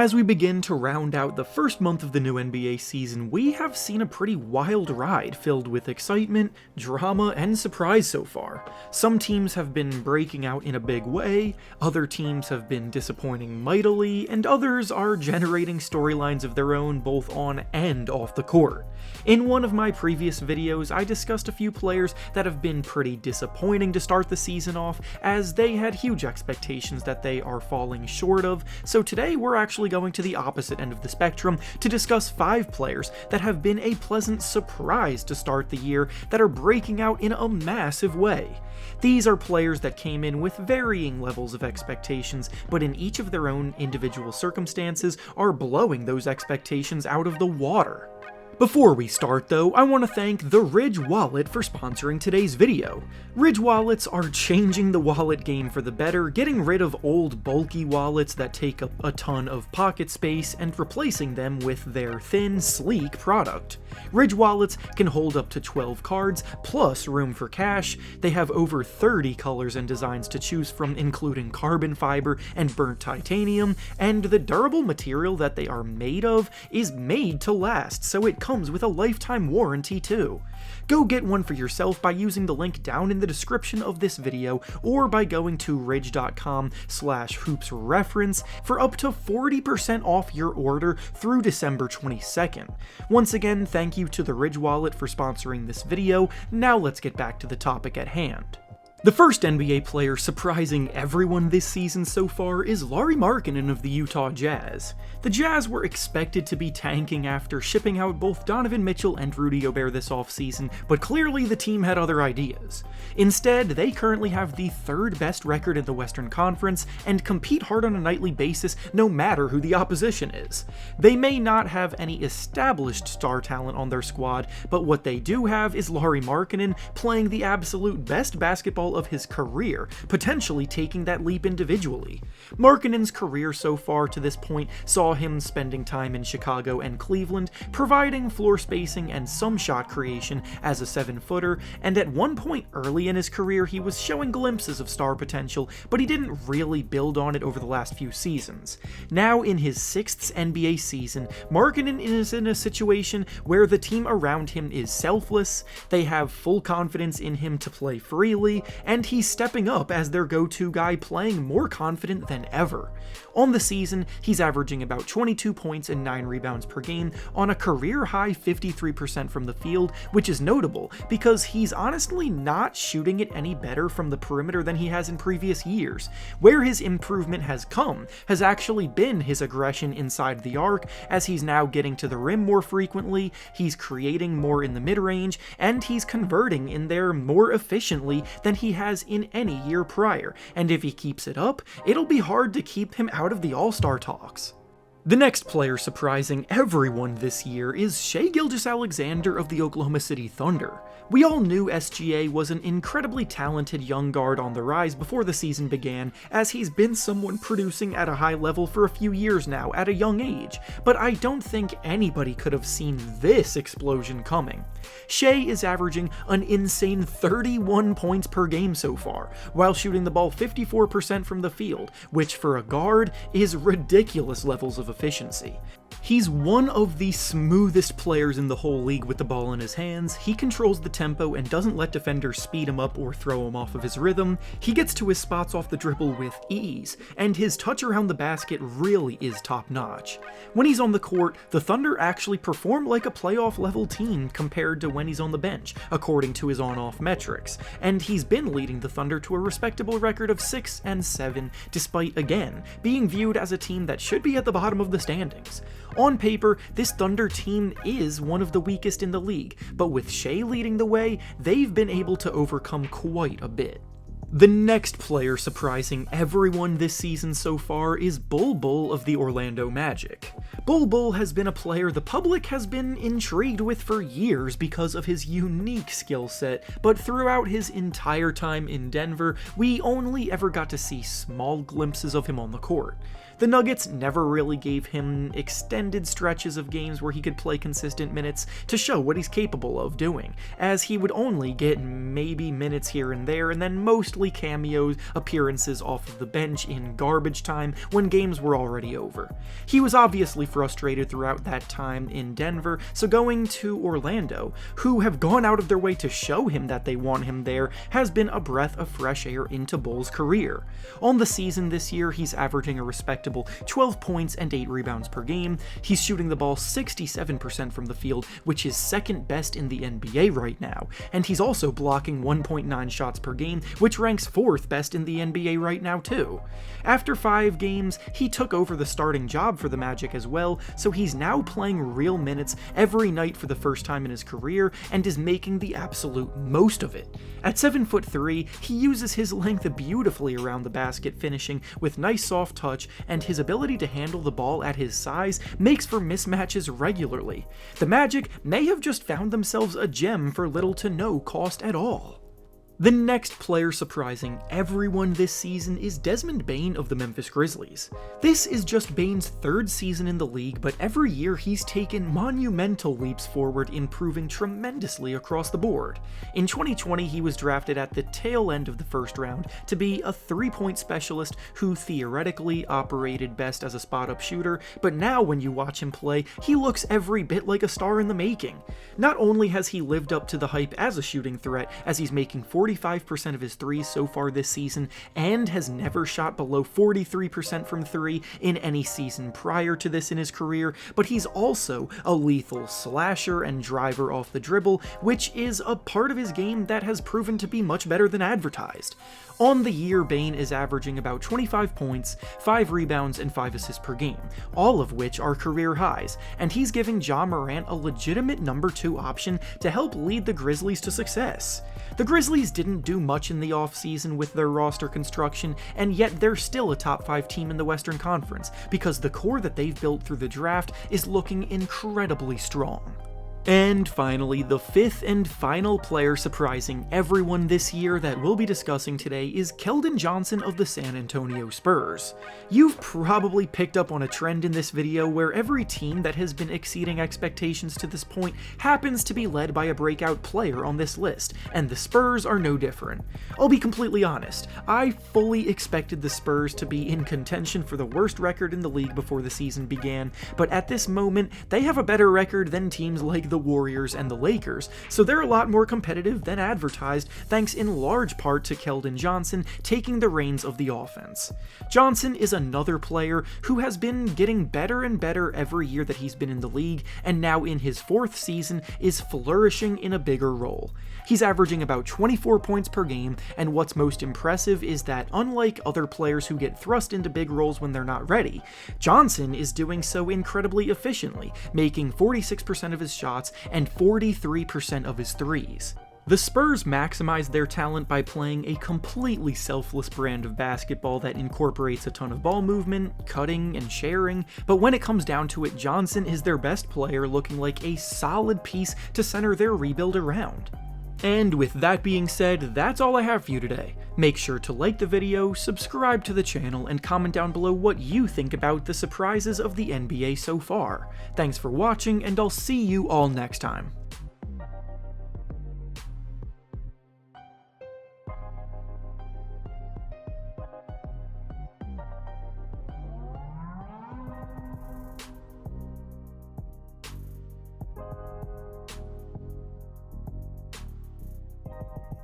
As we begin to round out the first month of the new NBA season, we have seen a pretty wild ride filled with excitement, drama, and surprise so far. Some teams have been breaking out in a big way, other teams have been disappointing mightily, and others are generating storylines of their own both on and off the court. In one of my previous videos, I discussed a few players that have been pretty disappointing to start the season off, as they had huge expectations that they are falling short of, so today we're actually going to the opposite end of the spectrum to discuss 5 players that have been a pleasant surprise to start the year that are breaking out in a massive way. These are players that came in with varying levels of expectations, but in each of their own individual circumstances are blowing those expectations out of the water. Before we start though, I want to thank the Ridge Wallet for sponsoring today's video. Ridge Wallets are changing the wallet game for the better, getting rid of old bulky wallets that take up a ton of pocket space and replacing them with their thin, sleek product. Ridge Wallets can hold up to 12 cards, plus room for cash. They have over 30 colors and designs to choose from, including carbon fiber and burnt titanium, and the durable material that they are made of is made to last, so it comes with a lifetime warranty too. Go get one for yourself by using the link down in the description of this video or by going to ridge.com/hoopsreference for up to 40% off your order through December 22nd. Once again, thank you to the Ridge Wallet for sponsoring this video. Now let's get back to the topic at hand. The first NBA player surprising everyone this season so far is Lauri Markkanen of the Utah Jazz. The Jazz were expected to be tanking after shipping out both Donovan Mitchell and Rudy Gobert this offseason, but clearly the team had other ideas. Instead, they currently have the 3rd best record in the Western Conference and compete hard on a nightly basis no matter who the opposition is. They may not have any established star talent on their squad, but what they do have is Lauri Markkanen playing the absolute best basketball of his career, potentially taking that leap individually. Markkanen's career so far to this point saw him spending time in Chicago and Cleveland, providing floor spacing and some shot creation as a 7-footer, and at one point early in his career he was showing glimpses of star potential, but he didn't really build on it over the last few seasons. Now in his 6th NBA season, Markkanen is in a situation where the team around him is selfless, they have full confidence in him to play freely, and he's stepping up as their go-to guy, playing more confident than ever. On the season, he's averaging about 22 points and 9 rebounds per game on a career-high 53% from the field, which is notable because he's honestly not shooting it any better from the perimeter than he has in previous years. Where his improvement has come has actually been his aggression inside the arc, as he's now getting to the rim more frequently, he's creating more in the mid-range, and he's converting in there more efficiently than he has in any year prior, and if he keeps it up, it'll be hard to keep him out of the All-Star talks. The next player surprising everyone this year is Shai Gilgeous-Alexander of the Oklahoma City Thunder. We all knew SGA was an incredibly talented young guard on the rise before the season began, as he's been someone producing at a high level for a few years now at a young age, but I don't think anybody could have seen this explosion coming. Shai is averaging an insane 31 points per game so far, while shooting the ball 54% from the field, which for a guard is ridiculous levels of efficiency. He's one of the smoothest players in the whole league with the ball in his hands. He controls the tempo and doesn't let defenders speed him up or throw him off of his rhythm. He gets to his spots off the dribble with ease, and his touch around the basket really is top-notch. When he's on the court, the Thunder actually perform like a playoff-level team compared to when he's on the bench, according to his on-off metrics, and he's been leading the Thunder to a respectable record of 6-7, despite, again, being viewed as a team that should be at the bottom of the standings. On paper, this Thunder team is one of the weakest in the league, but with Shai leading the way, they've been able to overcome quite a bit. The next player surprising everyone this season so far is Bol Bol of the Orlando Magic. Bol Bol has been a player the public has been intrigued with for years because of his unique skill set, but throughout his entire time in Denver, we only ever got to see small glimpses of him on the court. The Nuggets never really gave him extended stretches of games where he could play consistent minutes to show what he's capable of doing, as he would only get maybe minutes here and there, and then mostly cameo appearances off of the bench in garbage time when games were already over. He was obviously frustrated throughout that time in Denver, so going to Orlando, who have gone out of their way to show him that they want him there, has been a breath of fresh air into Bol's career. On the season this year, he's averaging a respectable 12 points and 8 rebounds per game. He's shooting the ball 67% from the field, which is second best in the NBA right now, and he's also blocking 1.9 shots per game, which ranks 4th best in the NBA right now too. After 5 games, he took over the starting job for the Magic as well, so he's now playing real minutes every night for the first time in his career, and is making the absolute most of it. At 7'3", he uses his length beautifully around the basket, finishing with nice soft touch, and his ability to handle the ball at his size makes for mismatches regularly. The Magic may have just found themselves a gem for little to no cost at all. The next player surprising everyone this season is Desmond Bain of the Memphis Grizzlies. This is just Bain's 3rd season in the league, but every year he's taken monumental leaps forward, improving tremendously across the board. In 2020, he was drafted at the tail end of the first round to be a 3-point specialist who theoretically operated best as a spot-up shooter, but now when you watch him play, he looks every bit like a star in the making. Not only has he lived up to the hype as a shooting threat, as he's making 45% of his threes so far this season, and has never shot below 43% from 3 in any season prior to this in his career, but he's also a lethal slasher and driver off the dribble, which is a part of his game that has proven to be much better than advertised. On the year, Bain is averaging about 25 points, 5 rebounds, and 5 assists per game, all of which are career highs, and he's giving Ja Morant a legitimate number 2 option to help lead the Grizzlies to success. The Grizzlies didn't do much in the offseason with their roster construction, and yet they're still a top 5 team in the Western Conference, because the core that they've built through the draft is looking incredibly strong. And finally, the 5th and final player surprising everyone this year that we'll be discussing today is Keldon Johnson of the San Antonio Spurs. You've probably picked up on a trend in this video where every team that has been exceeding expectations to this point happens to be led by a breakout player on this list, and the Spurs are no different. I'll be completely honest, I fully expected the Spurs to be in contention for the worst record in the league before the season began, but at this moment, they have a better record than teams like the Warriors and the Lakers, so they're a lot more competitive than advertised, thanks in large part to Keldon Johnson taking the reins of the offense. Johnson is another player who has been getting better and better every year that he's been in the league, and now in his 4th season is flourishing in a bigger role. He's averaging about 24 points per game, and what's most impressive is that unlike other players who get thrust into big roles when they're not ready, Johnson is doing so incredibly efficiently, making 46% of his shots and 43% of his threes. The Spurs maximize their talent by playing a completely selfless brand of basketball that incorporates a ton of ball movement, cutting, and sharing, but when it comes down to it, Johnson is their best player, looking like a solid piece to center their rebuild around. And with that being said, that's all I have for you today. Make sure to like the video, subscribe to the channel, and comment down below what you think about the surprises of the NBA so far. Thanks for watching, and I'll see you all next time.